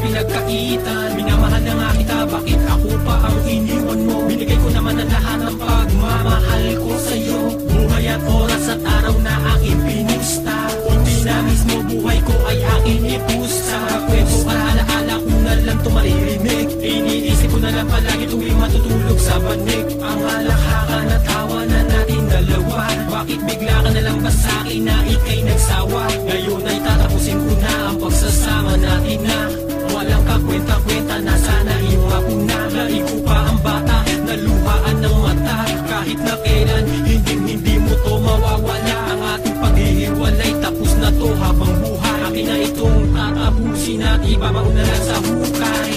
pinagkaitan. Minamahal na nga kita, bakit ako pa ang iniwan mo? Binigay ko naman ang lahat ng pagmamahal ko sa'yo. Buhay at oras at araw na aking pinusta. Hindi na mismo buhay ko ay aking ipusta. Kwento alaala ko na lang ito maririnig. Iniisip ko na lang palagi tuwing matutulog sa banig. Ang alakhakan at tawa na natin dalawa. Bakit bigla ka na lang ba sa'kin na ika'y nagsawa? Ngayon ay tatapusin ko na ang pagsasama natin na walang kakwenta-kwenta na sana iwa ko na. Laigo pa ang bata, naluhaan ng mata. Kahit na kailan, hindi mo to mawawala. Ang ating paghihiwalay, tapos na to habang buhay. Akin na itong tatapusin at ibabaon na lang sa hukay.